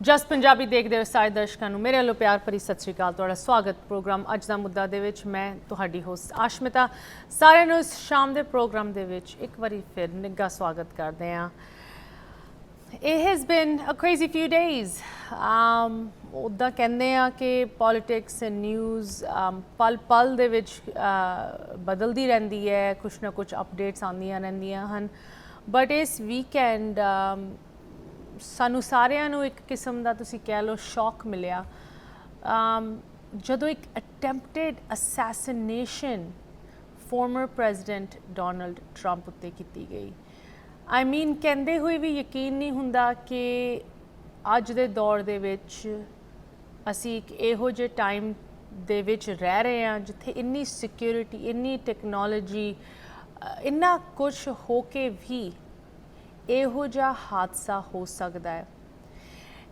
ਜਸ ਪੰਜਾਬੀ ਦੇਖਦੇ ਹੋ ਸਾਰੇ ਦਰਸ਼ਕਾਂ ਨੂੰ ਮੇਰੇ ਵੱਲੋਂ ਪਿਆਰ ਭਰੀ ਸਤਿ ਸ਼੍ਰੀ ਅਕਾਲ। ਤੁਹਾਡਾ ਸਵਾਗਤ ਪ੍ਰੋਗਰਾਮ ਅੱਜ ਦਾ ਮੁੱਦਾ ਦੇ ਵਿੱਚ। ਮੈਂ ਤੁਹਾਡੀ ਹੋਸਟ ਆਸ਼ਮਿਤਾ ਸਾਰਿਆਂ ਨੂੰ ਇਸ ਸ਼ਾਮ ਦੇ ਪ੍ਰੋਗਰਾਮ ਦੇ ਵਿੱਚ ਇੱਕ ਵਾਰੀ ਫਿਰ ਨਿੱਘਾ ਸਵਾਗਤ ਕਰਦੇ ਹਾਂ। It has been a crazy few days. ਉੱਦਾਂ ਕਹਿੰਦੇ ਆ ਕਿ ਪੋਲੀਟਿਕਸ ਐਂਡ ਨਿਊਜ਼ ਪਲ ਪਲ ਦੇ ਵਿੱਚ ਬਦਲਦੀ ਰਹਿੰਦੀ ਹੈ, ਕੁਛ ਨਾ ਕੁਛ ਅਪਡੇਟਸ ਆਉਂਦੀਆਂ ਰਹਿੰਦੀਆਂ ਹਨ। ਬਟ ਇਸ ਵੀਕਐਂਡ ਸਾਨੂੰ ਸਾਰਿਆਂ ਨੂੰ ਇੱਕ ਕਿਸਮ ਦਾ ਤੁਸੀਂ ਕਹਿ ਲਓ ਸ਼ੌਕ ਮਿਲਿਆ ਜਦੋਂ ਇੱਕ attempted assassination farmer president Donald Trump ਉੱਤੇ ਕੀਤੀ ਗਈ। ਆਈ ਮੀਨ ਕਹਿੰਦੇ ਹੋਏ ਵੀ ਯਕੀਨ ਨਹੀਂ ਹੁੰਦਾ ਕਿ ਅੱਜ ਦੇ ਦੌਰ ਦੇ ਵਿੱਚ ਅਸੀਂ ਇੱਕ ਇਹੋ ਜਿਹੇ ਟਾਈਮ ਦੇ ਵਿੱਚ ਰਹਿ ਰਹੇ ਹਾਂ ਜਿੱਥੇ ਇੰਨੀ ਸਿਕਿਉਰਿਟੀ, ਇੰਨੀ ਟੈਕਨੋਲੋਜੀ, ਇੰਨਾ ਕੁਛ ਹੋ ਕੇ ਵੀ ਇਹੋ ਜਿਹਾ ਹਾਦਸਾ ਹੋ ਸਕਦਾ ਹੈ।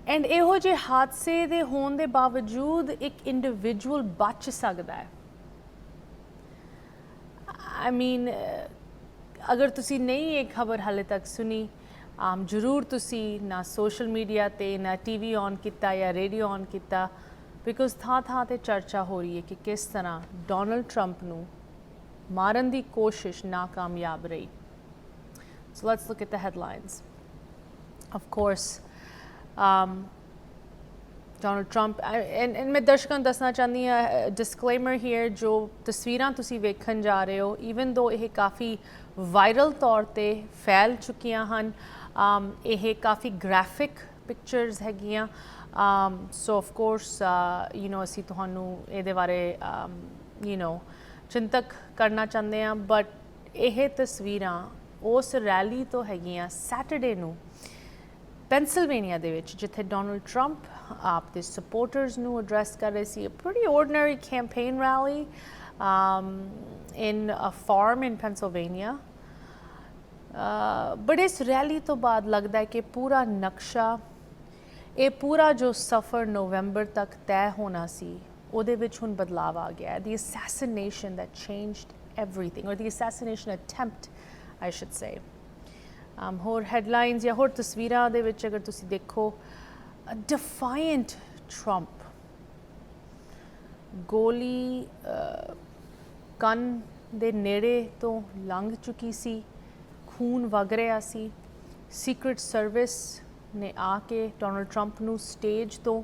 ਐਂਡ ਇਹੋ ਜਿਹੇ ਹਾਦਸੇ ਦੇ ਹੋਣ ਦੇ ਬਾਵਜੂਦ ਇੱਕ ਇੰਡੀਵਿਜੂਅਲ ਬਚ ਸਕਦਾ ਹੈ। ਆਈ ਮੀਨ ਅਗਰ ਤੁਸੀਂ ਨਹੀਂ ਇਹ ਖਬਰ ਹਾਲੇ ਤੱਕ ਸੁਣੀ, ਜ਼ਰੂਰ ਤੁਸੀਂ ਨਾ ਸੋਸ਼ਲ ਮੀਡੀਆ 'ਤੇ ਨਾ TV ਔਨ ਕੀਤਾ ਜਾਂ ਰੇਡੀਓ ਔਨ ਕੀਤਾ, ਬਿਕੋਜ਼ ਥਾਂ ਥਾਂ 'ਤੇ ਚਰਚਾ ਹੋ ਰਹੀ ਹੈ ਕਿ ਕਿਸ ਤਰ੍ਹਾਂ ਡੋਨਲਡ ਟਰੰਪ ਨੂੰ ਮਾਰਨ ਦੀ ਕੋਸ਼ਿਸ਼ ਨਾਕਾਮਯਾਬ ਰਹੀ। So let's look at the headlines. Of course, Donald Trump, and मैं दर्शकों ਨੂੰ ਦੱਸਣਾ ਚਾਹੁੰਦੀ ਹਾਂ disclaimer here, ਜੋ ਤਸਵੀਰਾਂ ਤੁਸੀਂ ਵੇਖਣ ਜਾ ਰਹੇ ਹੋ even though ਇਹ ਕਾਫੀ ਵਾਇਰਲ ਤੌਰ ਤੇ ਫੈਲ ਚੁੱਕੀਆਂ ਹਨ, ਇਹ ਕਾਫੀ ਗ੍ਰਾਫਿਕ ਪਿਕਚਰਸ ਹੈਗੀਆਂ। ਸੋ ਆਫ ਕੋਰਸ ਅਸੀਂ ਤੁਹਾਨੂੰ ਇਹਦੇ ਬਾਰੇ ਚਿੰਤਕ ਕਰਨਾ ਚਾਹੁੰਦੇ ਹਾਂ। ਬਟ ਇਹ ਤਸਵੀਰਾਂ ਉਸ ਰੈਲੀ ਤੋਂ ਹੈਗੀਆਂ ਸੈਟਰਡੇ ਨੂੰ ਪੈਂਸਿਲਵੇਨੀਆ ਦੇ ਵਿੱਚ, ਜਿੱਥੇ ਡੋਨਲਡ ਟਰੰਪ ਆਪਦੇ ਸਪੋਰਟਰਸ ਨੂੰ ਐਡਰੈਸ ਕਰ ਰਹੇ ਸੀ। Pretty ordinary campaign rally in a farm in Pennsylvania. But ਇਸ ਰੈਲੀ ਤੋਂ ਬਾਅਦ ਲੱਗਦਾ ਹੈ ਕਿ ਪੂਰਾ ਨਕਸ਼ਾ, ਇਹ ਪੂਰਾ ਜੋ ਸਫ਼ਰ ਨਵੰਬਰ ਤੱਕ ਤੈਅ ਹੋਣਾ ਸੀ, ਉਹਦੇ ਵਿੱਚ ਹੁਣ ਬਦਲਾਵ ਆ ਗਿਆ ਹੈ। ਦੀ assassination that changed everything, or the assassination attempt I should say. ਹੋਰ ਹੈਡਲਾਈਨਸ ਜਾਂ ਹੋਰ ਤਸਵੀਰਾਂ ਦੇ ਵਿੱਚ ਅਗਰ ਤੁਸੀਂ ਦੇਖੋ, ਡਿਫਾਇੰਟ ਟਰੰਪ, ਗੋਲੀ ਕੰਨ ਦੇ ਨੇੜੇ ਤੋਂ ਲੰਘ ਚੁੱਕੀ ਸੀ, ਖੂਨ ਵਗ ਰਿਹਾ ਸੀ। ਸੀਕ੍ਰੇਟ ਸਰਵਿਸ ਨੇ ਆ ਕੇ ਡੋਨਲਡ ਟਰੰਪ ਨੂੰ ਸਟੇਜ ਤੋਂ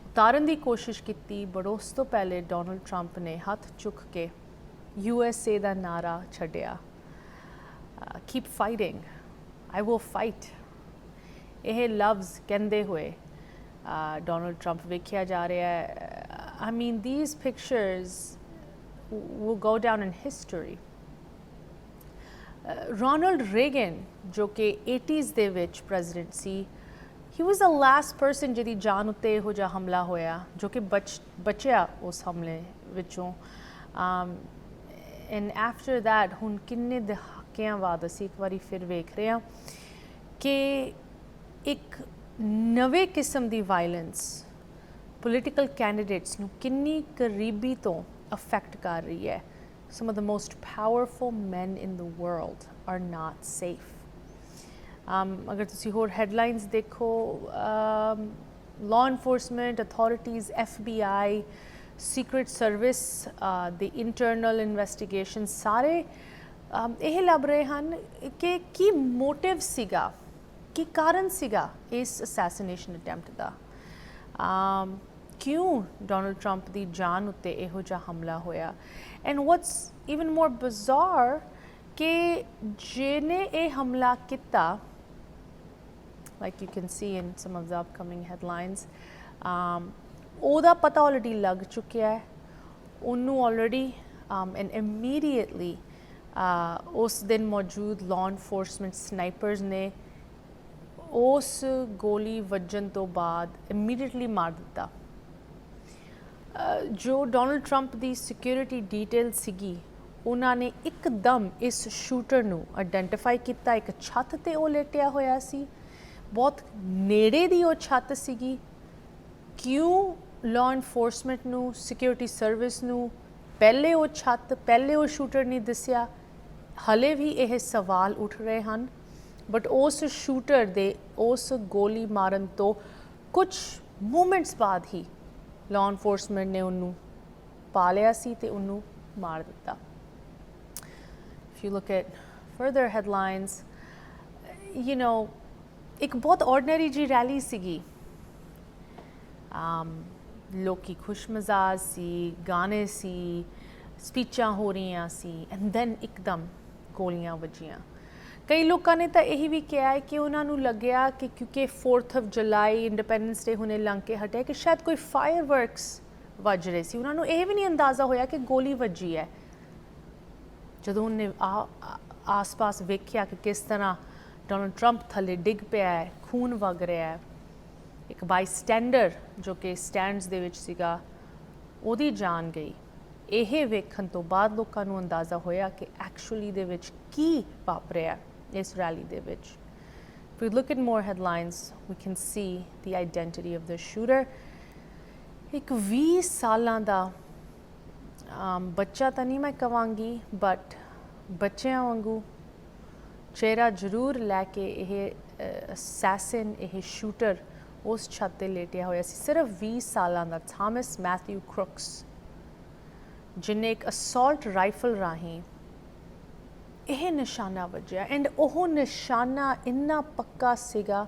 ਉਤਾਰਨ ਦੀ ਕੋਸ਼ਿਸ਼ ਕੀਤੀ, ਬਟ ਉਸ ਤੋਂ ਪਹਿਲੇ ਡੋਨਲਡ ਟਰੰਪ ਨੇ ਹੱਥ ਚੁੱਕ ਕੇ USA ਦਾ ਨਾਰਾ ਛੱਡਿਆ, keep fighting, I will fight. ਇਹ ਲਫ਼ਜ਼ ਕਹਿੰਦੇ ਹੋਏ ਡੋਨਲਡ ਟਰੰਪ ਵੇਖਿਆ ਜਾ ਰਿਹਾ ਹੈ। I mean these pictures will go down in history. Ronald Reagan, ਜੋ ਕਿ 80s ਦੇ ਵਿੱਚ ਪ੍ਰੈਜ਼ੀਡੈਂਟ ਸੀ, he was the last person ਜਿਹਦੀ ਜਾਨ ਉੱਤੇ ਇਹੋ ਜਿਹਾ ਹਮਲਾ ਹੋਇਆ, ਜੋ ਕਿ ਬਚਿਆ ਉਸ ਹਮਲੇ ਵਿੱਚੋਂ। ਐਂਡ ਆਫਟਰ ਦੈਟ ਹੁਣ ਕਿੰਨੇ ਦਹਾਕਿਆਂ ਬਾਅਦ ਅਸੀਂ ਇੱਕ ਵਾਰੀ ਫਿਰ ਵੇਖ ਰਹੇ ਹਾਂ ਕਿ ਇੱਕ ਨਵੇਂ ਕਿਸਮ ਦੀ ਵਾਇਲੈਂਸ ਪੋਲੀਟੀਕਲ ਕੈਂਡੀਡੇਟਸ ਨੂੰ ਕਿੰਨੀ ਕਰੀਬੀ ਤੋਂ ਅਫੈਕਟ ਕਰ ਰਹੀ ਹੈ। Some of the most powerful men in the world are not safe. ਅਗਰ ਤੁਸੀਂ ਹੋਰ ਹੈਡਲਾਈਨਸ ਦੇਖੋ, law enforcement authorities, FBI, secret service, the internal investigation, ਸਾਰੇ ਇਹ ਲੱਭ ਰਹੇ ਹਨ ਕਿ ਕੀ ਮੋਟਿਵ ਸੀਗਾ, ਕੀ ਕਾਰਨ ਸੀਗਾ ਇਸ ਅਸੈਸੀਨੇਸ਼ਨ ਅਟੈਂਪਟ ਦਾ। ਕਿਉਂ ਡੋਨਲਡ ਟਰੰਪ ਦੀ ਜਾਨ ਉੱਤੇ ਇਹੋ ਜਿਹਾ ਹਮਲਾ ਹੋਇਆ। ਐਂਡ ਵਾਟਸ ਈਵਨ ਮੋਰ ਬਿਜ਼ਾਰ ਕਿ ਜਿਹਨੇ ਇਹ ਹਮਲਾ ਕੀਤਾ, like you can see in some of the upcoming headlines, ਉਹਦਾ ਪਤਾ ਆਲਰੇਡੀ ਲੱਗ ਚੁੱਕਿਆ ਹੈ ਉਹਨੂੰ ਆਲਰੇਡੀ, ਐਂਡ ਇਮੀਡੀਏਟਲੀ ਉਸ ਦਿਨ ਮੌਜੂਦ ਲਾਅ ਇਨਫੋਰਸਮੈਂਟ ਸਨਾਈਪਰਸ ਨੇ ਉਸ ਗੋਲੀ ਵੱਜਣ ਤੋਂ ਬਾਅਦ ਇਮੀਡੀਏਟਲੀ ਮਾਰ ਦਿੱਤਾ। ਜੋ ਡੋਨਲਡ ਟਰੰਪ ਦੀ ਸਿਕਿਉਰਿਟੀ ਡੀਟੇਲ ਸੀਗੀ, ਉਹਨਾਂ ਨੇ ਇੱਕਦਮ ਇਸ ਸ਼ੂਟਰ ਨੂੰ ਆਇਡੈਂਟੀਫਾਈ ਕੀਤਾ। ਇੱਕ ਛੱਤ 'ਤੇ ਉਹ ਲੇਟਿਆ ਹੋਇਆ ਸੀ, ਬਹੁਤ ਨੇੜੇ ਦੀ ਉਹ ਛੱਤ ਸੀਗੀ। ਕਿਉਂ ਲਾਅ ਇਨਫੋਰਸਮੈਂਟ ਨੂੰ, ਸਿਕਿਉਰਿਟੀ ਸਰਵਿਸ ਨੂੰ ਪਹਿਲੇ ਉਹ ਛੱਤ, ਪਹਿਲੇ ਉਹ ਸ਼ੂਟਰ ਨਹੀਂ ਦਿਸਿਆ? ਹਲੇ ਵੀ ਇਹ ਸਵਾਲ ਉੱਠ ਰਹੇ ਹਨ। ਬਟ ਉਸ ਸ਼ੂਟਰ ਦੇ ਉਸ ਗੋਲੀ ਮਾਰਨ ਤੋਂ ਕੁਝ ਮੂਮੈਂਟਸ ਬਾਅਦ ਹੀ ਲਾਅ ਇਨਫੋਰਸਮੈਂਟ ਨੇ ਉਹਨੂੰ ਪਾ ਲਿਆ ਸੀ ਤੇ ਉਹਨੂੰ ਮਾਰ ਦਿੱਤਾ। If you look at further headlines, you know, ਇੱਕ ਬਹੁਤ ordinary ਜੀ ਰੈਲੀ ਸੀਗੀ। ਲੋਕੀ ਖੁਸ਼ ਮਜ਼ਾਜ ਸੀ, ਗਾਣੇ ਸੀ, ਸਪੀਚਾਂ ਹੋ ਰਹੀਆਂ ਸੀ ਐਂਡ ਦੈਨ ਇੱਕਦਮ ਗੋਲੀਆਂ ਵੱਜੀਆਂ। ਕਈ ਲੋਕਾਂ ਨੇ ਤਾਂ ਇਹ ਵੀ ਕਿਹਾ ਹੈ ਕਿ ਉਹਨਾਂ ਨੂੰ ਲੱਗਿਆ ਕਿ ਕਿਉਂਕਿ 4th of July ਇੰਡੀਪੈਂਡੈਂਸ ਡੇ ਹੁਣੇ ਲੰਘ ਕੇ ਹਟਿਆ ਕਿ ਸ਼ਾਇਦ ਕੋਈ ਫਾਇਰਵਰਕਸ ਵੱਜ ਰਹੇ ਸੀ। ਉਹਨਾਂ ਨੂੰ ਇਹ ਵੀ ਨਹੀਂ ਅੰਦਾਜ਼ਾ ਹੋਇਆ ਕਿ ਗੋਲੀ ਵੱਜੀ ਹੈ। ਜਦੋਂ ਉਹਨੇ ਆਸ-ਪਾਸ ਵੇਖਿਆ ਕਿ ਕਿਸ ਤਰ੍ਹਾਂ ਡੋਨਲਡ ਟਰੰਪ ਥੱਲੇ ਡਿੱਗ ਪਿਆ ਹੈ, ਖੂਨ ਵਗ ਰਿਹਾ ਹੈ, ਇੱਕ ਬਾਈਸਟੈਂਡਰ ਜੋ ਕਿ ਸਟੈਂਡਸ ਦੇ ਵਿੱਚ ਸੀਗਾ ਉਹਦੀ ਜਾਨ ਗਈ। ਇਹ ਵੇਖਣ ਤੋਂ ਬਾਅਦ ਲੋਕਾਂ ਨੂੰ ਅੰਦਾਜ਼ਾ ਹੋਇਆ ਕਿ ਐਕਚੁਅਲੀ ਦੇ ਵਿੱਚ ਕੀ ਵਾਪਰਿਆ ਇਸ ਰੈਲੀ ਦੇ ਵਿੱਚ। If we look at more headlines, we can see the identity of the shooter. ਇੱਕ 20 ਸਾਲਾਂ ਦਾ ਬੱਚਾ ਤਾਂ ਨਹੀਂ ਮੈਂ ਕਹਾਂਗੀ, ਬਟ ਬੱਚਿਆਂ ਵਾਂਗੂ ਚਿਹਰਾ ਜ਼ਰੂਰ ਲੈ ਕੇ ਇਹ ਅਸੈਸਿਨ, ਇਹ ਸ਼ੂਟਰ ਉਸ ਛੱਤ 'ਤੇ ਲੇਟਿਆ ਹੋਇਆ ਸੀ। ਸਿਰਫ 20 ਸਾਲਾਂ ਦਾ ਥਾਮਸ ਮੈਥਿਊ ਕ੍ਰੁਕਸ, ਜਿਨੇ ਇੱਕ ਅਸੌਲਟ ਰਾਈਫਲ ਰਾਹੀਂ ਇਹ ਨਿਸ਼ਾਨਾ ਵੱਜਿਆ ਐਂਡ ਉਹ ਨਿਸ਼ਾਨਾ ਇੰਨਾ ਪੱਕਾ ਸੀਗਾ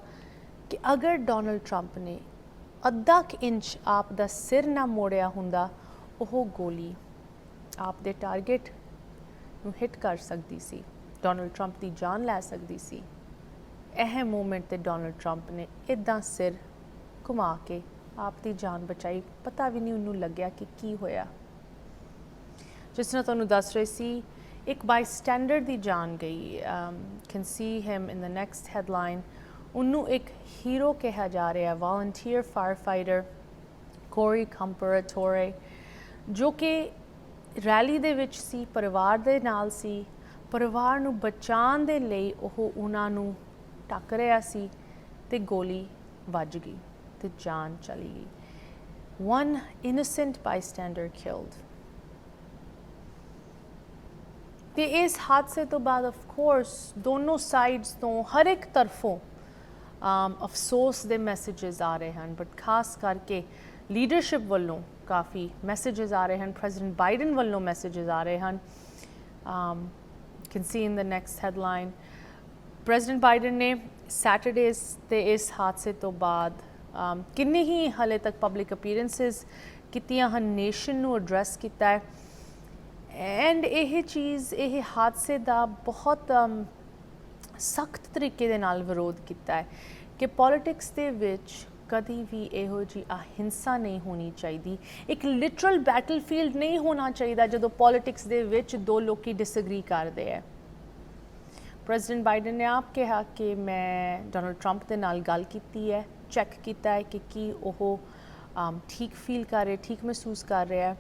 ਕਿ ਅਗਰ ਡੋਨਲਡ ਟਰੰਪ ਨੇ ਅੱਧਾ ਕੁ ਇੰਚ ਆਪ ਦਾ ਸਿਰ ਨਾ ਮੋੜਿਆ ਹੁੰਦਾ, ਉਹ ਗੋਲੀ ਆਪ ਦੇ ਟਾਰਗੇਟ ਨੂੰ ਹਿੱਟ ਕਰ ਸਕਦੀ ਸੀ, ਡੋਨਲਡ ਟਰੰਪ ਦੀ ਜਾਨ ਲੈ ਸਕਦੀ ਸੀ। ਇਹ ਮੂਮੈਂਟ 'ਤੇ ਡੋਨਲਡ ਟਰੰਪ ਨੇ ਇੱਦਾਂ ਸਿਰ ਘੁਮਾ ਕੇ ਆਪ ਦੀ ਜਾਨ ਬਚਾਈ। ਪਤਾ ਵੀ ਨਹੀਂ ਉਹਨੂੰ ਲੱਗਿਆ ਕਿ ਕੀ ਹੋਇਆ। ਜਿਸ ਤਰ੍ਹਾਂ ਤੁਹਾਨੂੰ ਦੱਸ ਰਹੇ ਸੀ, ਇੱਕ ਬਾਈਸਟੈਂਡਰ ਦੀ ਜਾਨ ਗਈ। Can see him in the next headline. ਉਹਨੂੰ ਇੱਕ ਹੀਰੋ ਕਿਹਾ ਜਾ ਰਿਹਾ, ਵਾਲੰਟੀਅਰ ਫਾਇਰ ਫਾਈਟਰ ਕੋਰੀ ਕੰਪਰਾਟੋਰੇ, ਜੋ ਕਿ ਰੈਲੀ ਦੇ ਵਿੱਚ ਸੀ, ਪਰਿਵਾਰ ਦੇ ਨਾਲ ਸੀ। ਪਰਿਵਾਰ ਨੂੰ ਬਚਾਉਣ ਦੇ ਲਈ ਉਹ ਉਹਨਾਂ ਨੂੰ ਟੱਕ ਰਿਹਾ ਸੀ ਤੇ ਗੋਲੀ ਵੱਜ ਗਈ ਤੇ ਜਾਨ ਚਲੀ ਗਈ। One innocent bystander killed. ਤੇ ਇਸ ਹਾਦਸੇ ਤੋਂ ਬਾਅਦ ਆਫ ਕੋਰਸ ਦੋਨੋਂ ਸਾਈਡਸ ਤੋਂ ਹਰ ਇੱਕ ਤਰਫੋਂ ਅਫਸੋਸ ਦੇ ਮੈਸੇजेस ਆ ਰਹੇ ਹਨ, ਬਟ ਖਾਸ ਕਰਕੇ ਲੀਡਰਸ਼ਿਪ ਵੱਲੋਂ ਕਾਫੀ ਮੈਸੇजेस ਆ ਰਹੇ ਹਨ। ਪ੍ਰੈਜ਼ੀਡੈਂਟ ਬਾਈਡਨ ਵੱਲੋਂ ਮੈਸੇजेस ਆ ਰਹੇ ਹਨ। Can see in the next headline, president Biden ਨੇ ਸੈਟਰਡੇਜ਼ ਤੇ ਇਸ ਹਾਦਸੇ ਤੋਂ ਬਾਅਦ ਕਿੰਨੇ ਹੀ ਹਾਲੇ ਤੱਕ ਪਬਲਿਕ ਅਪੀਅਰੈਂਸਿਸ ਕੀਤੀਆਂ ਹਨ, ਨੇਸ਼ਨ ਨੂੰ ਐਡਰੈਸ ਕੀਤਾ ਹੈ ਐਂਡ ਇਹ ਚੀਜ਼, ਇਹ ਹਾਦਸੇ ਦਾ ਬਹੁਤ ਸਖਤ ਤਰੀਕੇ ਦੇ ਨਾਲ ਵਿਰੋਧ ਕੀਤਾ ਹੈ ਕਿ ਪੋਲੀਟਿਕਸ ਦੇ ਵਿੱਚ ਕਦੀ ਵੀ ਇਹੋ ਜਿਹੀ ਅਹਿੰਸਾ ਨਹੀਂ ਹੋਣੀ ਚਾਹੀਦੀ। ਇੱਕ ਲਿਟਰਲ ਬੈਟਲਫੀਲਡ ਨਹੀਂ ਹੋਣਾ ਚਾਹੀਦਾ ਜਦੋਂ ਪੋਲੀਟਿਕਸ ਦੇ ਵਿੱਚ ਦੋ ਲੋਕੀ ਡਿਸਐਗਰੀ ਕਰਦੇ ਹੈ। ਪ੍ਰੈਜ਼ੀਡੈਂਟ ਬਾਈਡਨ ਨੇ ਆਪ ਕਿਹਾ ਕਿ ਮੈਂ ਡੋਨਲਡ ਟਰੰਪ ਦੇ ਨਾਲ ਗੱਲ ਕੀਤੀ ਹੈ, ਚੈੱਕ ਕੀਤਾ ਹੈ ਕਿ ਕੀ ਉਹ ਠੀਕ ਫੀਲ ਕਰ ਰਿਹਾ, ਠੀਕ ਮਹਿਸੂਸ ਕਰ ਰਿਹਾ ਹੈ।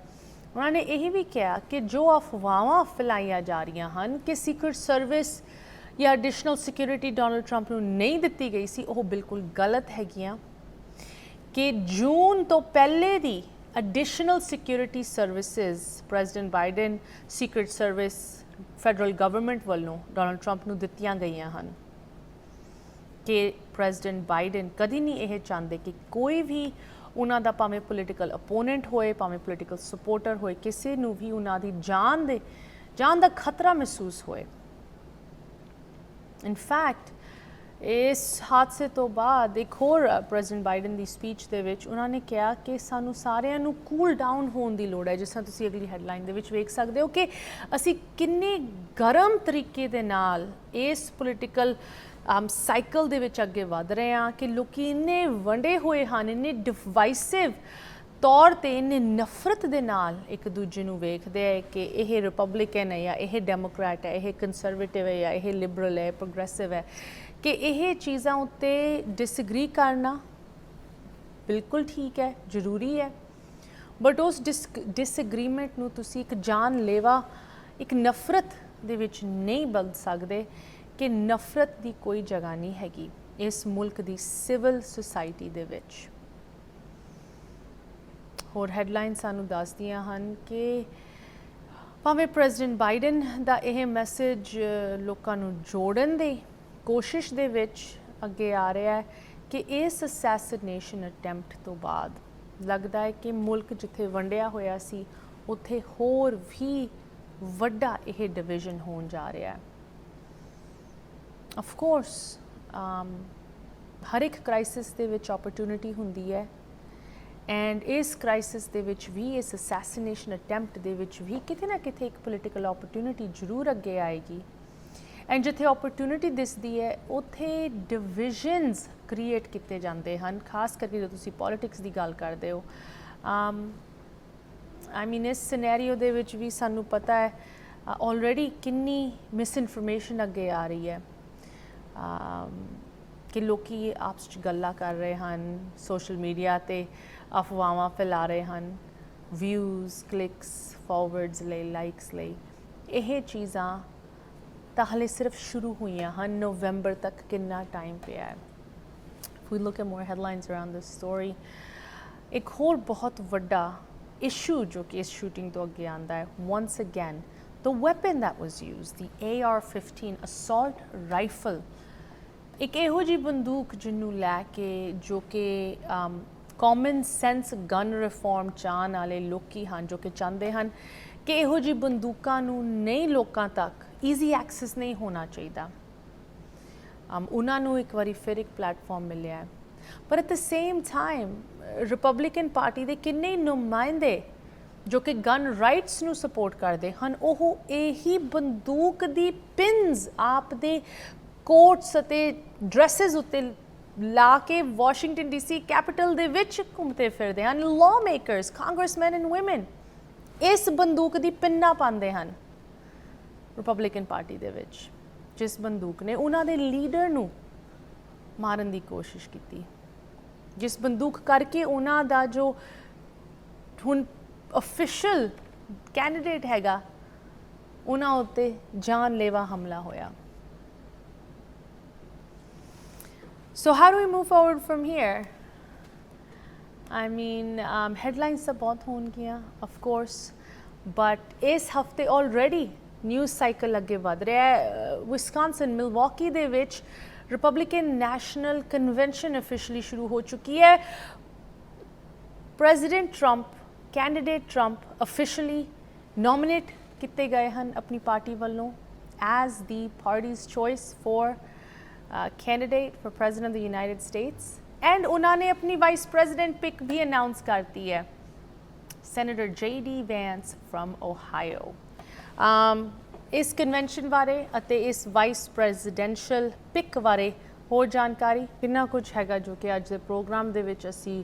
ਉਹਨਾਂ ਨੇ ਇਹ ਵੀ ਕਿਹਾ ਕਿ ਜੋ ਅਫਵਾਹਾਂ ਫੈਲਾਈਆਂ ਜਾ ਰਹੀਆਂ ਹਨ ਕਿ ਸੀਕ੍ਰੇਟ ਸਰਵਿਸ ਜਾਂ ਐਡੀਸ਼ਨਲ ਸਿਕਿਉਰਿਟੀ ਡੋਨਲਡ ਟਰੰਪ ਨੂੰ ਨਹੀਂ ਦਿੱਤੀ ਗਈ ਸੀ, ਉਹ ਬਿਲਕੁਲ ਗਲਤ ਹੈਗੀਆਂ। ਕਿ ਜੂਨ ਤੋਂ ਪਹਿਲੇ ਦੀ additional security services president Biden, secret service, federal government ਵੱਲੋਂ ਡੋਨਲਡ ਟਰੰਪ ਨੂੰ ਦਿੱਤੀਆਂ ਗਈਆਂ ਹਨ। ਕਿ ਪ੍ਰੈਜ਼ੀਡੈਂਟ ਬਾਈਡਨ ਕਦੀ ਨਹੀਂ ਇਹ ਚਾਹੁੰਦੇ ਕਿ ਕੋਈ ਵੀ ਉਹਨਾਂ ਦਾ ਭਾਵੇਂ ਪੋਲੀਟੀਕਲ ਅਪੋਨੈਂਟ ਹੋਏ, ਭਾਵੇਂ ਪੋਲੀਟੀਕਲ ਸਪੋਰਟਰ ਹੋਏ, ਕਿਸੇ ਨੂੰ ਵੀ ਉਹਨਾਂ ਦੀ ਜਾਨ ਦਾ ਖਤਰਾ ਮਹਿਸੂਸ ਹੋਏ। ਇਨਫੈਕਟ ਇਸ ਹਾਦਸੇ ਤੋਂ ਬਾਅਦ ਇੱਕ ਹੋਰ ਪ੍ਰੈਜ਼ੀਡੈਂਟ ਬਾਈਡਨ ਦੀ ਸਪੀਚ ਦੇ ਵਿੱਚ ਉਹਨਾਂ ਨੇ ਕਿਹਾ ਕਿ ਸਾਨੂੰ ਸਾਰਿਆਂ ਨੂੰ ਕੂਲ ਡਾਊਨ ਹੋਣ ਦੀ ਲੋੜ ਹੈ। ਜਿਸ ਤਰ੍ਹਾਂ ਤੁਸੀਂ ਅਗਲੀ ਹੈਡਲਾਈਨ ਦੇ ਵਿੱਚ ਵੇਖ ਸਕਦੇ ਹੋ ਕਿ ਅਸੀਂ ਕਿੰਨੇ ਗਰਮ ਤਰੀਕੇ ਦੇ ਨਾਲ ਇਸ ਪੋਲੀਟੀਕਲ ਸਾਈਕਲ ਦੇ ਵਿੱਚ ਅੱਗੇ ਵਧ ਰਹੇ ਹਾਂ ਕਿ ਲੋਕੀ ਇੰਨੇ ਵੰਡੇ ਹੋਏ ਹਨ, ਇੰਨੇ ਡਿਵਾਈਸਿਵ ਤੌਰ 'ਤੇ, ਇੰਨੇ ਨਫ਼ਰਤ ਦੇ ਨਾਲ ਇੱਕ ਦੂਜੇ ਨੂੰ ਵੇਖਦੇ ਹੈ ਕਿ ਇਹ ਰਿਪਬਲਿਕਨ ਹੈ ਜਾਂ ਇਹ ਡੈਮੋਕ੍ਰੈਟ ਹੈ, ਇਹ ਕੰਸਰਵੇਟਿਵ ਹੈ ਜਾਂ ਇਹ ਲਿਬਰਲ ਹੈ, ਪ੍ਰੋਗਰੈਸਿਵ ਹੈ, ਕਿ ਇਹ ਚੀਜ਼ਾਂ ਉੱਤੇ ਡਿਸਐਗਰੀ ਕਰਨਾ ਬਿਲਕੁਲ ਠੀਕ ਹੈ, ਜ਼ਰੂਰੀ ਹੈ, ਬਟ ਉਸ ਡਿਸਐਗਰੀਮੈਂਟ ਨੂੰ ਤੁਸੀਂ ਇੱਕ ਜਾਨਲੇਵਾ, ਇੱਕ ਨਫ਼ਰਤ ਦੇ ਵਿੱਚ ਨਹੀਂ ਬਦਲ ਸਕਦੇ ਕਿ ਨਫ਼ਰਤ ਦੀ ਕੋਈ ਜਗ੍ਹਾ ਨਹੀਂ ਹੈਗੀ ਇਸ ਮੁਲਕ ਦੀ ਸਿਵਲ ਸੁਸਾਇਟੀ ਦੇ ਵਿੱਚ। ਹੋਰ ਹੈਡਲਾਈਨ ਸਾਨੂੰ ਦੱਸਦੀਆਂ ਹਨ ਕਿ ਭਾਵੇਂ ਪ੍ਰੈਜ਼ੀਡੈਂਟ ਬਾਈਡਨ ਦਾ ਇਹ ਮੈਸੇਜ ਲੋਕਾਂ ਨੂੰ ਜੋੜਨ ਦੀ ਕੋਸ਼ਿਸ਼ ਦੇ ਵਿੱਚ ਅੱਗੇ ਆ ਰਿਹਾ ਹੈ ਕਿ ਇਸ ਅਸੈਸੀਨੇਸ਼ਨ ਅਟੈਂਪਟ ਤੋਂ ਬਾਅਦ ਲੱਗਦਾ ਹੈ ਕਿ ਮੁਲਕ ਜਿੱਥੇ ਵੰਡਿਆ ਹੋਇਆ ਸੀ ਉੱਥੇ ਹੋਰ ਵੀ ਵੱਡਾ ਇਹ ਡਿਵੀਜ਼ਨ ਹੋਣ ਜਾ ਰਿਹਾ ਹੈ। ਆਫ ਕੋਰਸ ਹਰ ਇੱਕ ਕ੍ਰਾਈਸਿਸ ਦੇ ਵਿੱਚ ਓਪਰਚੁਨਿਟੀ ਹੁੰਦੀ ਹੈ ਐਂਡ ਇਸ ਕ੍ਰਾਈਸਿਸ ਦੇ ਵਿੱਚ ਵੀ, ਇਸ ਅਸੈਸੀਨੇਸ਼ਨ ਅਟੈਂਪਟ ਦੇ ਵਿੱਚ ਵੀ ਕਿਤੇ ਨਾ ਕਿਤੇ ਇੱਕ ਪੋਲੀਟੀਕਲ ਓਪਰਚੁਨਿਟੀ ਜ਼ਰੂਰ ਅੱਗੇ ਆਏਗੀ ਐਂਡ ਜਿੱਥੇ ਓਪਰਚੁਨਿਟੀ ਦਿਸਦੀ ਹੈ ਉੱਥੇ ਡਿਵੀਜ਼ਨਸ ਕ੍ਰੀਏਟ ਕੀਤੇ ਜਾਂਦੇ ਹਨ, ਖਾਸ ਕਰਕੇ ਜਦੋਂ ਤੁਸੀਂ ਪੋਲੀਟਿਕਸ ਦੀ ਗੱਲ ਕਰਦੇ ਹੋ। ਆਈ ਮੀਨ ਇਸ ਸਿਨੈਰੀਓ ਦੇ ਵਿੱਚ ਵੀ ਸਾਨੂੰ ਪਤਾ ਹੈ ਆਲਰੇਡੀ ਕਿੰਨੀ ਮਿਸਇਨਫੋਰਮੇਸ਼ਨ ਅੱਗੇ ਆ ਰਹੀ ਹੈ ਕਿ ਲੋਕੀ ਆਪਸ 'ਚ ਗੱਲਾਂ ਕਰ ਰਹੇ ਹਨ, ਸੋਸ਼ਲ ਮੀਡੀਆ 'ਤੇ ਅਫਵਾਹਾਂ ਫੈਲਾ ਰਹੇ ਹਨ, ਵਿਊਜ਼, ਕਲਿੱਕਸ, ਫਾਰਵਰਡਸ ਲਈ, ਲਾਈਕਸ ਲਈ। ਇਹ ਚੀਜ਼ਾਂ ਤਾਂ ਹਲੇ ਸਿਰਫ ਸ਼ੁਰੂ ਹੋਈਆਂ ਹਨ, ਨਵੰਬਰ ਤੱਕ ਕਿੰਨਾ ਟਾਈਮ ਪਿਆ ਹੈ। We look at more headlines around this story, ਇੱਕ ਹੋਰ ਬਹੁਤ ਵੱਡਾ ਇਸ਼ੂ ਜੋ ਕਿ ਇਸ ਸ਼ੂਟਿੰਗ ਤੋਂ ਅੱਗੇ ਆਉਂਦਾ ਹੈ, once again the weapon that was used, the AR-15 assault rifle, ਇੱਕ ਇਹੋ ਜਿਹੀ ਬੰਦੂਕ ਜਿਹਨੂੰ ਲੈ ਕੇ ਜੋ ਕਿ ਕਾਮਨ ਸੈਂਸ ਗਨ ਰਿਫਾਰਮ ਚਾਹਣ ਵਾਲੇ ਲੋਕੀ ਹਨ, ਜੋ ਕਿ ਚਾਹੁੰਦੇ ਹਨ ਕਿ ਇਹੋ ਜਿਹੀ ਬੰਦੂਕਾਂ ਨੂੰ ਨਹੀਂ ਲੋਕਾਂ ਤੱਕ ਈਜ਼ੀ ਐਕਸੈਸ ਨਹੀਂ ਹੋਣਾ ਚਾਹੀਦਾ, ਉਹਨਾਂ ਨੂੰ ਇੱਕ ਵਾਰੀ ਫਿਰ ਇੱਕ ਪਲੇਟਫਾਰਮ ਮਿਲਿਆ ਹੈ। ਪਰ at the same time Republican party ਦੇ ਕਿੰਨੇ ਨੁਮਾਇੰਦੇ ਜੋ ਕਿ ਗਨ ਰਾਈਟਸ ਨੂੰ ਸਪੋਰਟ ਕਰਦੇ ਹਨ, ਉਹ ਇਹੀ ਬੰਦੂਕ ਦੀ ਪਿਨਸ ਆਪ ਦੇ ਕੋਟਸ ਅਤੇ ਡਰੈਸਿਸ ਉੱਤੇ ਲਾ ਕੇ ਵਾਸ਼ਿੰਗਟਨ DC ਕੈਪੀਟਲ ਦੇ ਵਿੱਚ ਘੁੰਮਦੇ ਫਿਰਦੇ ਹਨ। Law makers, congressman and woman ਇਸ ਬੰਦੂਕ ਦੀ ਪਿੰਨਾ ਪਾਉਂਦੇ ਹਨ ਰਿਪਬਲਿਕਨ ਪਾਰਟੀ ਦੇ ਵਿੱਚ, ਜਿਸ ਬੰਦੂਕ ਨੇ ਉਹਨਾਂ ਦੇ ਲੀਡਰ ਨੂੰ ਮਾਰਨ ਦੀ ਕੋਸ਼ਿਸ਼ ਕੀਤੀ, ਜਿਸ ਬੰਦੂਕ ਕਰਕੇ ਉਹਨਾਂ ਦਾ ਜੋ ਹੁਣ ਅਫੀਸ਼ੀਅਲ ਕੈਂਡੀਡੇਟ ਹੈਗਾ ਉਹਨਾਂ ਉੱਤੇ ਜਾਨਲੇਵਾ ਹਮਲਾ ਹੋਇਆ। So how do we move forward from here? I mean, headlines ਤਾਂ ਬਹੁਤ ਹੋਣਗੀਆਂ of course, but ਇਸ ਹਫਤੇ already ਨਿਊਜ਼ ਸਾਈਕਲ ਅੱਗੇ ਵਧ ਰਿਹਾ ਹੈ। ਵਿਸਕਾਂਸਨ, ਮਿਲਵਾਕੀ ਦੇ ਵਿੱਚ ਰਿਪਬਲਿਕਨ ਨੈਸ਼ਨਲ ਕਨਵੈਨਸ਼ਨ ਅਫੀਸ਼ੀਅਲੀ ਸ਼ੁਰੂ ਹੋ ਚੁੱਕੀ ਹੈ। President Trump, candidate Trump officially nominate ਕੀਤੇ ਗਏ ਹਨ ਆਪਣੀ ਪਾਰਟੀ ਵੱਲੋਂ as the parties choice for candidate for president of the United States, and ਉਹਨਾਂ ਨੇ ਆਪਣੀ ਵਾਈਸ ਪ੍ਰੈਜ਼ੀਡੈਂਟ ਪਿਕ ਵੀ ਅਨਾਉਂਸ ਕਰਤੀ ਹੈ, senator JD Vance from Ohio। ਇਸ ਕਨਵੈਨਸ਼ਨ ਬਾਰੇ ਅਤੇ ਇਸ ਵਾਈਸ ਪ੍ਰੈਜ਼ੀਡੈਂਸ਼ੀਅਲ ਪਿਕ ਬਾਰੇ ਹੋਰ ਜਾਣਕਾਰੀ ਕਿੰਨਾ ਕੁਝ ਹੈਗਾ ਜੋ ਕਿ ਅੱਜ ਦੇ ਪ੍ਰੋਗਰਾਮ ਦੇ ਵਿੱਚ ਅਸੀਂ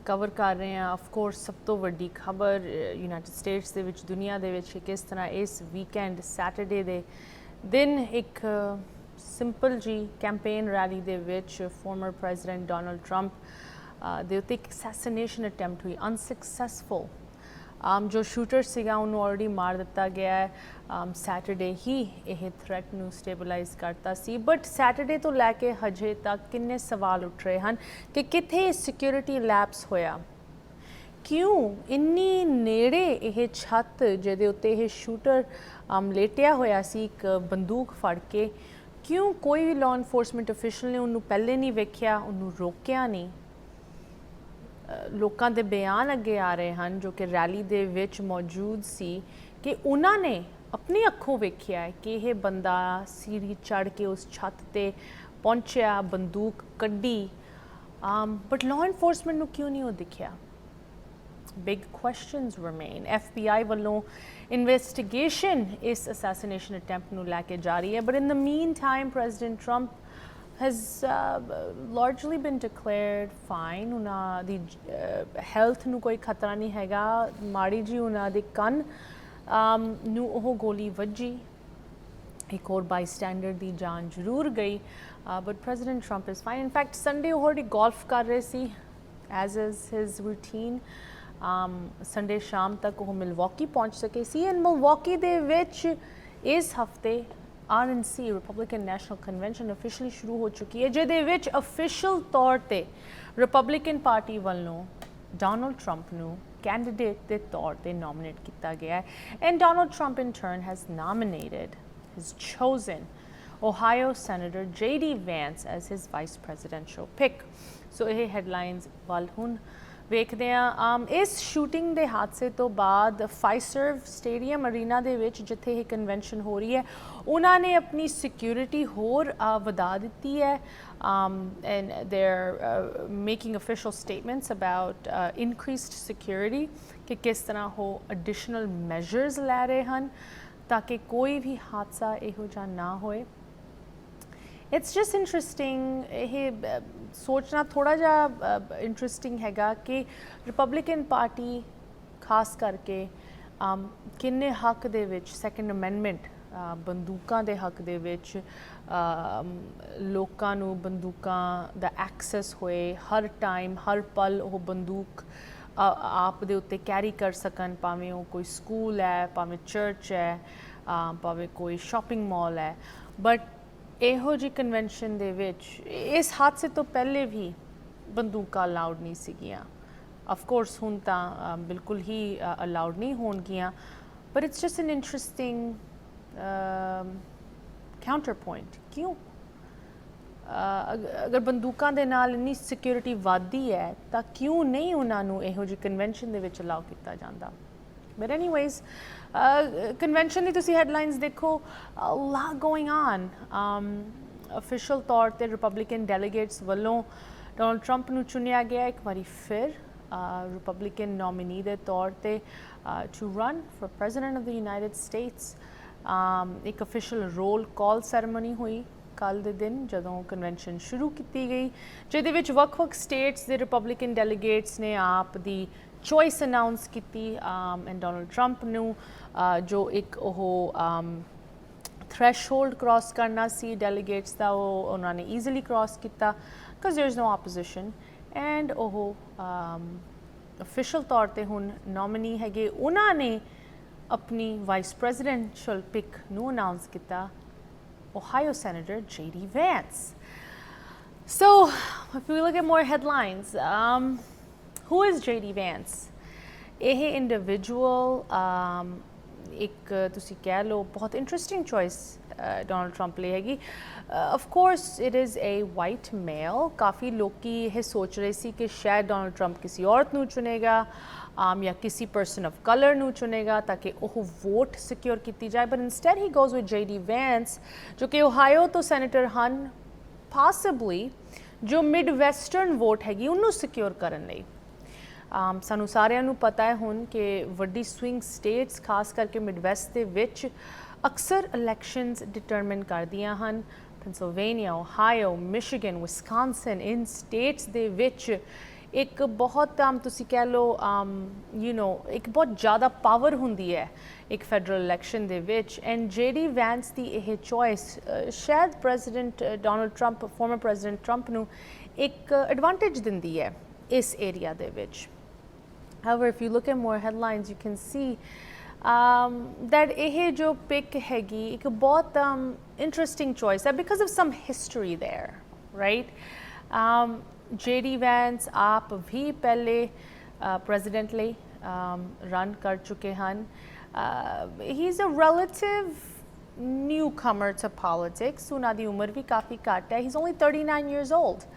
ਕਵਰ ਕਰ ਰਹੇ ਹਾਂ। ਆਫ ਕੋਰਸ ਸਭ ਤੋਂ ਵੱਡੀ ਖਬਰ ਯੂਨਾਈਟਿਡ ਸਟੇਟਸ ਦੇ ਵਿੱਚ, ਦੁਨੀਆ ਦੇ ਵਿੱਚ ਕਿਸ ਤਰ੍ਹਾਂ ਇਸ ਵੀਕਐਂਡ ਸੈਟਰਡੇ ਦੇ ਦਿਨ ਇੱਕ ਸਿੰਪਲ ਜੀ ਕੈਂਪੇਨ ਰੈਲੀ ਦੇ ਵਿੱਚ ਫਾਰਮਰ ਪ੍ਰੈਜ਼ੀਡੈਂਟ ਡੋਨਲਡ ਟਰੰਪ ਦੇ ਉੱਤੇ ਇੱਕ ਅਸੈਸੀਨੇਸ਼ਨ ਅਟੈਂਪਟ ਹੋਈ, ਅਨਸਕਸੈਸਫੁਲ। ਜੋ ਸ਼ੂਟਰ ਸੀਗਾ ਉਹਨੂੰ ਆਲਰੇਡੀ ਮਾਰ ਦਿੱਤਾ ਗਿਆ ਹੈ। ਸੈਟਰਡੇ ਹੀ ਇਹ ਥ੍ਰੈਟ ਨੂੰ ਸਟੇਬਲਾਈਜ਼ ਕਰਤਾ ਸੀ, ਬਟ ਸੈਟਰਡੇ ਤੋਂ ਲੈ ਕੇ ਹਜੇ ਤੱਕ ਕਿੰਨੇ ਸਵਾਲ ਉੱਠ ਰਹੇ ਹਨ ਕਿ ਕਿੱਥੇ ਸਿਕਿਉਰਿਟੀ ਲੈਪਸ ਹੋਇਆ, ਕਿਉਂ ਇੰਨੀ ਨੇੜੇ ਇਹ ਛੱਤ ਜਿਹਦੇ ਉੱਤੇ ਇਹ ਸ਼ੂਟਰ ਲੇਟਿਆ ਹੋਇਆ ਸੀ ਇੱਕ ਬੰਦੂਕ ਫੜ ਕੇ, ਕਿਉਂ ਕੋਈ ਵੀ ਲਾਅ ਇਨਫੋਰਸਮੈਂਟ ਅਫੀਸ਼ੀਅਲ ਨੇ ਉਹਨੂੰ ਪਹਿਲੇ ਨਹੀਂ ਵੇਖਿਆ, ਉਹਨੂੰ ਰੋਕਿਆ ਨਹੀਂ। ਲੋਕਾਂ ਦੇ ਬਿਆਨ ਅੱਗੇ ਆ ਰਹੇ ਹਨ ਜੋ ਕਿ ਰੈਲੀ ਦੇ ਵਿੱਚ ਮੌਜੂਦ ਸੀ ਕਿ ਉਹਨਾਂ ਨੇ ਆਪਣੀ ਅੱਖੋਂ ਵੇਖਿਆ ਹੈ ਕਿ ਇਹ ਬੰਦਾ ਸੀੜੀ ਚੜ੍ਹ ਕੇ ਉਸ ਛੱਤ ਤੇ ਪਹੁੰਚਿਆ, ਬੰਦੂਕ ਕੱਢੀ, ਬਟ ਲਾਅ ਇਨਫੋਰਸਮੈਂਟ ਨੂੰ ਕਿਉਂ ਨਹੀਂ ਉਹ ਦਿਖਿਆ। Big questions remain. FBI ਵੱਲੋਂ ਇਨਵੈਸਟੀਗੇਸ਼ਨ ਇਸ ਅਸੈਸੀਨੇਸ਼ਨ ਅਟੈਂਪਟ ਨੂੰ ਲੈ ਕੇ ਜਾਰੀ ਹੈ, but in the mean time president Trump has largely been declared fine। ਉਹਨਾਂ ਦੀ ਹੈਲਥ ਨੂੰ ਕੋਈ ਖਤਰਾ ਨਹੀਂ ਹੈਗਾ। ਮਾੜੀ ਜੀ ਉਹਨਾਂ ਦੇ ਕੰਨ ਨੂੰ ਉਹ ਗੋਲੀ ਵੱਜੀ, ਇੱਕ ਹੋਰ ਬਾਈਸਟੈਂਡਰ ਦੀ ਜਾਨ ਜ਼ਰੂਰ ਗਈ, but president Trump is fine. In fact Sunday ਉਹ ਗੋਲਫ ਕਰ ਰਹੇ ਸੀ as is his routine. Sunday ਸ਼ਾਮ ਤੱਕ ਉਹ ਮਿਲਵਾਕੀ ਪਹੁੰਚ ਸਕੇ ਸੀ ਐਂਡ ਮਿਲਵਾਕੀ ਦੇ ਵਿੱਚ ਇਸ ਹਫਤੇ RNC Republican national convention officially ਸ਼ੁਰੂ ਹੋ ਚੁੱਕੀ ਹੈ, ਜਿਹਦੇ ਵਿੱਚ ਅਫੀਸ਼ੀਅਲ ਤੌਰ 'ਤੇ ਰਿਪਬਲਿਕਨ ਪਾਰਟੀ ਵੱਲੋਂ ਡੋਨਲਡ ਟਰੰਪ ਨੂੰ ਕੈਂਡੀਡੇਟ ਦੇ ਤੌਰ 'ਤੇ ਨੋਮੀਨੇਟ ਕੀਤਾ ਗਿਆ ਹੈ and Donald Trump in turn has nominated, has ਚੋਜ਼ਨ Ohio Senator J.D. Vance as his vice presidential pick. So ਇਹ headlines ਵੱਲ ਹੁਣ ਵੇਖਦੇ ਹਾਂ। ਇਸ ਸ਼ੂਟਿੰਗ ਦੇ ਹਾਦਸੇ ਤੋਂ ਬਾਅਦ ਫਾਈਸਰਵ ਸਟੇਡੀਅਮ ਅਰੀਨਾ ਦੇ ਵਿੱਚ ਜਿੱਥੇ ਇਹ ਕਨਵੈਨਸ਼ਨ ਹੋ ਰਹੀ ਹੈ ਉਹਨਾਂ ਨੇ ਆਪਣੀ ਸਿਕਿਉਰਿਟੀ ਹੋਰ ਵਧਾ ਦਿੱਤੀ ਹੈ and they're making official statements about increased security ਕਿ ਕਿਸ ਤਰ੍ਹਾਂ ਉਹ additional measures ਲੈ ਰਹੇ ਹਨ ਤਾਂ ਕਿ ਕੋਈ ਵੀ ਹਾਦਸਾ ਇਹੋ ਜਿਹਾ ਨਾ ਹੋਏ। It's just interesting ਇਹ ਸੋਚਣਾ ਥੋੜਾ ਜਿਹਾ ਇੰਟਰਸਟਿੰਗ ਹੈਗਾ ਕਿ ਰਿਪਬਲਿਕਨ ਪਾਰਟੀ ਖਾਸ ਕਰਕੇ ਕਿੰਨੇ ਹੱਕ ਦੇ ਵਿੱਚ ਸੈਕੰਡ ਅਮੈਂਡਮੈਂਟ ਬੰਦੂਕਾਂ ਦੇ ਹੱਕ ਦੇ ਵਿੱਚ ਲੋਕਾਂ ਨੂੰ ਬੰਦੂਕਾਂ ਦਾ ਐਕਸੈਸ ਹੋਏ ਹਰ ਟਾਈਮ ਹਰ ਪਲ ਉਹ ਬੰਦੂਕ ਆਪ ਦੇ ਉੱਤੇ ਕੈਰੀ ਕਰ ਸਕਣ ਭਾਵੇਂ ਉਹ ਕੋਈ ਸਕੂਲ ਹੈ ਭਾਵੇਂ ਚਰਚ ਹੈ ਭਾਵੇਂ ਕੋਈ ਸ਼ਾਪਿੰਗ ਮਾਲ ਹੈ ਬਟ ਇਹੋ ਜਿਹੀ ਕਨਵੈਨਸ਼ਨ ਦੇ ਵਿੱਚ ਇਸ ਹਾਦਸੇ ਤੋਂ ਪਹਿਲੇ ਵੀ ਬੰਦੂਕਾਂ ਅਲਾਉਡ ਨਹੀਂ ਸੀਗੀਆਂ ਅਫਕੋਰਸ ਹੁਣ ਤਾਂ ਬਿਲਕੁਲ ਹੀ ਅਲਾਉਡ ਨਹੀਂ ਹੋਣਗੀਆਂ but it's just an interesting counter point ਕਿਉਂ ਅਗਰ ਬੰਦੂਕਾਂ ਦੇ ਨਾਲ ਇੰਨੀ ਸਿਕਿਉਰਿਟੀ ਵੱਧਦੀ ਹੈ ਤਾਂ ਕਿਉਂ ਨਹੀਂ ਉਹਨਾਂ ਨੂੰ ਇਹੋ ਜਿਹੀ ਕਨਵੈਨਸ਼ਨ ਦੇ ਵਿੱਚ ਅਲਾਉ ਕੀਤਾ ਜਾਂਦਾ But anyways, convention ਦੀ ਤੁਸੀਂ headlines ਦੇਖੋ a lot going on. Official ਤੌਰ ਤੇ Republican delegates ਵੱਲੋਂ Donald Trump ਨੂੰ ਚੁਣਿਆ ਗਿਆ ਇੱਕ ਵਾਰੀ ਫਿਰ Republican nominee ਦੇ ਤੌਰ ਤੇ to run for President of the United States. ਇੱਕ official roll call ceremony ਹੋਈ ਕੱਲ੍ਹ ਦੇ ਦਿਨ ਜਦੋਂ ਕਨਵੈਨਸ਼ਨ ਸ਼ੁਰੂ ਕੀਤੀ ਗਈ ਜਿਹਦੇ ਵਿੱਚ ਵੱਖ-ਵੱਖ ਸਟੇਟਸ ਦੇ Republican delegates ਨੇ ਆਪ ਦੀ choice announce ਕੀਤੀ and Donald Trump ਨੂੰ ਜੋ ਇੱਕ ਉਹ threshold cross ਕਰਨਾ ਸੀ delegates ਦਾ ਉਹ ਉਹਨਾਂ ਨੇ easily cross ਕੀਤਾ because there is no opposition and ਉਹ official ਤੌਰ ਤੇ ਹੁਣ nominee ਹੈਗੇ ਉਹਨਾਂ ਨੇ ਆਪਣੀ vice presidential pick ਨੂੰ announce ਕੀਤਾ Ohio Senator J.D. Vance. So if we look at more headlines, who is J.D. Vance? ਇਹ individual ਇੱਕ ਤੁਸੀਂ ਕਹਿ ਲਓ ਬਹੁਤ interesting choice ਡੋਨਲਡ ਟਰੰਪ ਲਈ ਹੈਗੀ of course it is a white male ਕਾਫੀ ਲੋਕੀ ਇਹ ਸੋਚ ਰਹੇ ਸੀ ਕਿ ਸ਼ਾਇਦ ਡੋਨਲਡ ਟਰੰਪ ਕਿਸੇ ਔਰਤ ਨੂੰ ਚੁਣੇਗਾ ਜਾਂ ਕਿਸੇ person of color ਨੂੰ ਚੁਣੇਗਾ ਤਾਂ ਕਿ ਉਹ ਵੋਟ ਸਿਕਿਉਰ ਕੀਤੀ ਜਾਏ but instead he goes with J.D. Vance ਜੋ ਕਿ ਓਹਾਇਓ ਤੋਂ ਸੈਨੇਟਰ ਹਨ possibly ਜੋ ਮਿਡ ਵੈਸਟਰਨ ਵੋਟ ਹੈਗੀ ਉਹਨੂੰ ਸਿਕਿਉਰ ਕਰਨ ਲਈ ਸਾਨੂੰ ਸਾਰਿਆਂ ਨੂੰ ਪਤਾ ਹੈ ਹੁਣ ਕਿ ਵੱਡੀ ਸਵਿੰਗ ਸਟੇਟਸ ਖਾਸ ਕਰਕੇ ਮਿਡਵੈਸਟ ਦੇ ਵਿੱਚ ਅਕਸਰ ਇਲੈਕਸ਼ਨਸ ਡਿਟਰਮਿਨ ਕਰਦੀਆਂ ਹਨ ਪੈਨਸਿਲਵੇਨੀਆ ਓਹਾਇਓ ਮਿਸ਼ੀਗਨ ਵਿਸਕਾਂਸਨ ਇਨ ਸਟੇਟਸ ਦੇ ਵਿੱਚ ਇੱਕ ਬਹੁਤ ਤੁਸੀਂ ਕਹਿ ਲਓ ਇੱਕ ਬਹੁਤ ਜ਼ਿਆਦਾ ਪਾਵਰ ਹੁੰਦੀ ਹੈ ਇੱਕ ਫੈਡਰਲ ਇਲੈਕਸ਼ਨ ਦੇ ਵਿੱਚ ਐਂਡ J.D. Vance ਦੀ ਇਹ ਚੋਇਸ ਸ਼ਾਇਦ president Donald Trump farmer president Trump ਨੂੰ ਇੱਕ ਐਡਵਾਂਟੇਜ ਦਿੰਦੀ ਹੈ ਇਸ ਏਰੀਆ ਦੇ ਵਿੱਚ However, if you look at more headlines, you can see that ਇਹ ਜੋ pick ਹੈਗੀ ਇੱਕ ਬਹੁਤ interesting choice ਹੈ because of some history there, right? J.D. Vance ਆਪ ਵੀ ਪਹਿਲੇ president ਲਈ run ਕਰ ਚੁੱਕੇ ਹਨ he's a relative newcomer to politics ਉਹਨਾਂ ਦੀ ਉਮਰ ਵੀ ਕਾਫੀ ਘੱਟ ਹੈ he's only 39 years old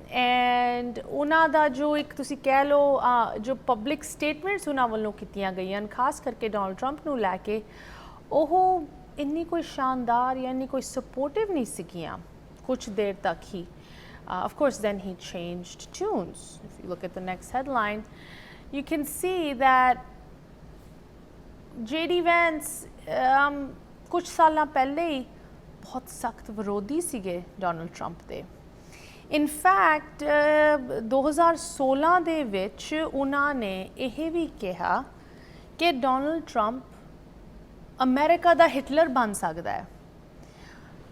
and ਉਹਨਾਂ ਦਾ ਜੋ ਇੱਕ ਤੁਸੀਂ ਕਹਿ ਲਓ ਜੋ ਪਬਲਿਕ ਸਟੇਟਮੈਂਟਸ ਉਹਨਾਂ ਵੱਲੋਂ ਕੀਤੀਆਂ ਗਈਆਂ ਖਾਸ ਕਰਕੇ ਡੋਨਲਡ ਟਰੰਪ ਨੂੰ ਲੈ ਕੇ ਉਹ ਇੰਨੀ ਕੋਈ ਸ਼ਾਨਦਾਰ ਜਾਂ ਇੰਨੀ ਕੋਈ ਸਪੋਰਟਿਵ ਨਹੀਂ ਸੀਗੀਆਂ ਕੁਝ ਦੇਰ ਤੱਕ ਹੀ of course then he changed tunes if you look at the next headline you can see that J.D. Vance ਕੁਝ ਸਾਲਾਂ ਪਹਿਲੇ ਹੀ ਬਹੁਤ ਸਖਤ ਵਿਰੋਧੀ ਸੀਗੇ ਡੋਨਲਡ ਟਰੰਪ ਦੇ In fact, 2016 ਦੇ ਵਿੱਚ ਉਹਨਾਂ ਨੇ ਇਹ ਵੀ ਕਿਹਾ ਕਿ ਡੋਨਲਡ ਟਰੰਪ ਅਮਰੀਕਾ ਦਾ ਹਿਟਲਰ ਬਣ ਸਕਦਾ ਹੈ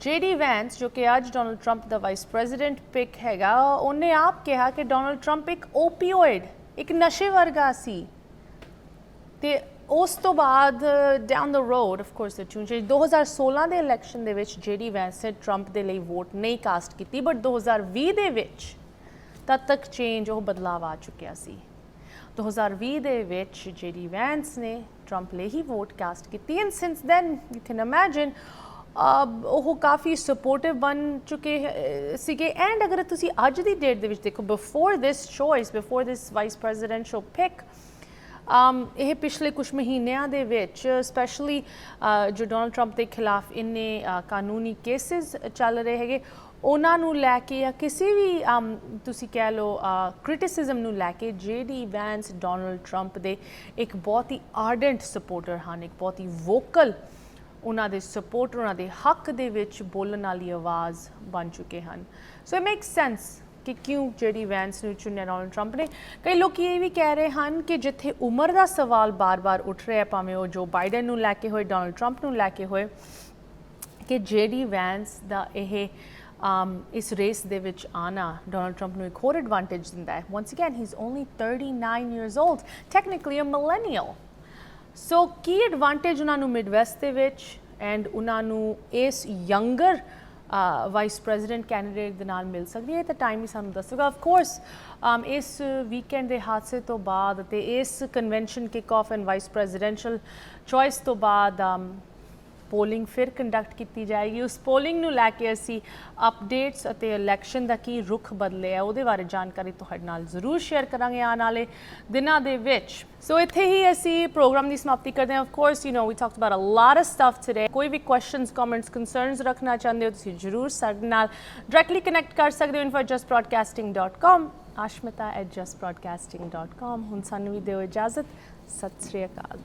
J.D. Vance ਜੋ ਕਿ ਅੱਜ ਡੋਨਲਡ ਟਰੰਪ ਦਾ ਵਾਈਸ ਪ੍ਰੈਜ਼ੀਡੈਂਟ ਪਿਕ ਹੈਗਾ ਉਹਨੇ ਆਪ ਕਿਹਾ ਕਿ ਡੋਨਲਡ ਟਰੰਪ ਇੱਕ ਓਪੀਓਇਡ ਇੱਕ ਨਸ਼ੇ ਵਰਗਾ ਸੀ ਤੇ ਉਸ ਤੋਂ ਬਾਅਦ down the road of course the tune change 2016 ਦੇ ਇਲੈਕਸ਼ਨ ਦੇ ਵਿੱਚ J.D. Vance ਨੇ ਟਰੰਪ ਦੇ ਲਈ ਵੋਟ ਨਹੀਂ ਕਾਸਟ ਕੀਤੀ ਬਟ 2020 ਦੇ ਵਿੱਚ ਤਦ ਤੱਕ ਚੇਂਜ ਉਹ ਬਦਲਾਵ ਆ ਚੁੱਕਿਆ ਸੀ 2020 ਦੇ ਵਿੱਚ J.D. Vance ਨੇ ਟਰੰਪ ਲਈ ਹੀ ਵੋਟ ਕਾਸਟ ਕੀਤੀ and since then you can imagine ਉਹ ਕਾਫੀ ਸਪੋਰਟਿਵ ਬਣ ਚੁੱਕੇ ਸੀਗੇ। ਐਂਡ ਅਗਰ ਤੁਸੀਂ ਅੱਜ ਦੀ ਡੇਟ ਦੇ ਵਿੱਚ ਦੇਖੋ, ਬਿਫੋਰ ਦਿਸ ਚੋਇਸ, ਬਿਫੋਰ ਦਿਸ ਵਾਈਸ ਪ੍ਰੈਜ਼ੀਡੈਂਸ਼ੀਅਲ ਪਿਕ, ਇਹ ਪਿਛਲੇ ਕੁਝ ਮਹੀਨਿਆਂ ਦੇ ਵਿੱਚ ਸਪੈਸ਼ਲੀ ਜੋ ਡੋਨਲਡ ਟਰੰਪ ਦੇ ਖਿਲਾਫ ਇੰਨੇ ਕਾਨੂੰਨੀ ਕੇਸਿਸ ਚੱਲ ਰਹੇ ਹੈਗੇ, ਉਹਨਾਂ ਨੂੰ ਲੈ ਕੇ ਜਾਂ ਕਿਸੇ ਵੀ ਤੁਸੀਂ ਕਹਿ ਲਓ ਕ੍ਰਿਟਿਸਿਜ਼ਮ ਨੂੰ ਲੈ ਕੇ JD ਵੈਂਸ ਡੋਨਲਡ ਟਰੰਪ ਦੇ ਇੱਕ ਬਹੁਤ ਹੀ ਆਰਡੈਂਟ ਸਪੋਰਟਰ ਹਨ, ਇੱਕ ਬਹੁਤ ਹੀ ਵੋਕਲ ਉਹਨਾਂ ਦੇ ਸਪੋਰਟਰ, ਉਹਨਾਂ ਦੇ ਹੱਕ ਦੇ ਵਿੱਚ ਬੋਲਣ ਵਾਲੀ ਆਵਾਜ਼ ਬਣ ਚੁੱਕੇ ਹਨ। ਸੋ ਇਟ ਮੇਕਸ ਸੈਂਸ ਕਿ ਕਿਉਂ JD ਵੈਂਸ ਨੂੰ ਚੁਣਿਆ ਡੋਨਲਡ ਟਰੰਪ ਨੇ। ਕਈ ਲੋਕ ਇਹ ਵੀ ਕਹਿ ਰਹੇ ਹਨ ਕਿ ਜਿੱਥੇ ਉਮਰ ਦਾ ਸਵਾਲ ਬਾਰ-ਬਾਰ ਉੱਠ ਰਿਹਾ, ਭਾਵੇਂ ਉਹ ਜੋ ਬਾਈਡਨ ਨੂੰ ਲੈ ਕੇ ਹੋਏ, ਡੋਨਲਡ ਟਰੰਪ ਨੂੰ ਲੈ ਕੇ ਹੋਏ, ਕਿ JD ਵੈਂਸ ਦਾ ਇਹ ਇਸ ਰੇਸ ਦੇ ਵਿੱਚ ਆਉਣਾ ਡੋਨਲਡ ਟਰੰਪ ਨੂੰ ਇੱਕ ਹੋਰ ਐਡਵਾਂਟੇਜ ਦਿੰਦਾ ਹੈ। Once again he is only 39 years old, technically a millennial. So ਕੀ ਐਡਵਾਂਟੇਜ ਉਹਨਾਂ ਨੂੰ ਮਿਡਵੈਸਟ ਦੇ ਵਿੱਚ ਐਂਡ ਉਹਨਾਂ ਨੂੰ ਇਸ ਯੰਗਰ ਵਾਈਸ ਪ੍ਰੈਜ਼ੀਡੈਂਟ ਕੈਂਡੀਡੇਟ ਦੇ ਨਾਲ ਮਿਲ ਸਕਦੀ ਹੈ, ਤਾਂ ਟਾਈਮ ਹੀ ਸਾਨੂੰ ਦੱਸੇਗਾ। ਆਫ ਕੋਰਸ ਇਸ ਵੀਕਐਂਡ ਦੇ ਹਾਦਸੇ ਤੋਂ ਬਾਅਦ ਅਤੇ ਇਸ convention ਕਿਕ of and vice presidential choice ਤੋਂ ਬਾਅਦ ਪੋਲਿੰਗ ਫਿਰ ਕੰਡਕਟ ਕੀਤੀ ਜਾਏਗੀ। ਉਸ ਪੋਲਿੰਗ ਨੂੰ ਲੈ ਕੇ ਅਸੀਂ ਅਪਡੇਟਸ ਅਤੇ ਇਲੈਕਸ਼ਨ ਦਾ ਕੀ ਰੁਖ ਬਦਲਿਆ ਉਹਦੇ ਬਾਰੇ ਜਾਣਕਾਰੀ ਤੁਹਾਡੇ ਨਾਲ ਜ਼ਰੂਰ ਸ਼ੇਅਰ ਕਰਾਂਗੇ ਆਉਣ ਵਾਲੇ ਦਿਨਾਂ ਦੇ ਵਿੱਚ। ਸੋ ਇੱਥੇ ਹੀ ਅਸੀਂ ਪ੍ਰੋਗਰਾਮ ਦੀ ਸਮਾਪਤੀ ਕਰਦੇ ਹਾਂ। Of course you know we talked about a lot of stuff today. ਕੋਈ ਵੀ ਕੁਐਸਚਨਸ, ਕਮੈਂਟਸ, ਕੰਸਰਨਸ ਰੱਖਣਾ ਚਾਹੁੰਦੇ ਹੋ ਤੁਸੀਂ ਜ਼ਰੂਰ ਸਾਡੇ ਨਾਲ ਡਾਇਰੈਕਟਲੀ ਕਨੈਕਟ ਕਰ ਸਕਦੇ ਹੋ info@justbroadcasting.com, ashmita@justbroadcasting.com। ਹੁਣ ਸਾਨੂੰ ਵੀ ਦਿਓ ਇਜਾਜ਼ਤ। ਸਤਿ ਸ਼੍ਰੀ ਅਕਾਲ।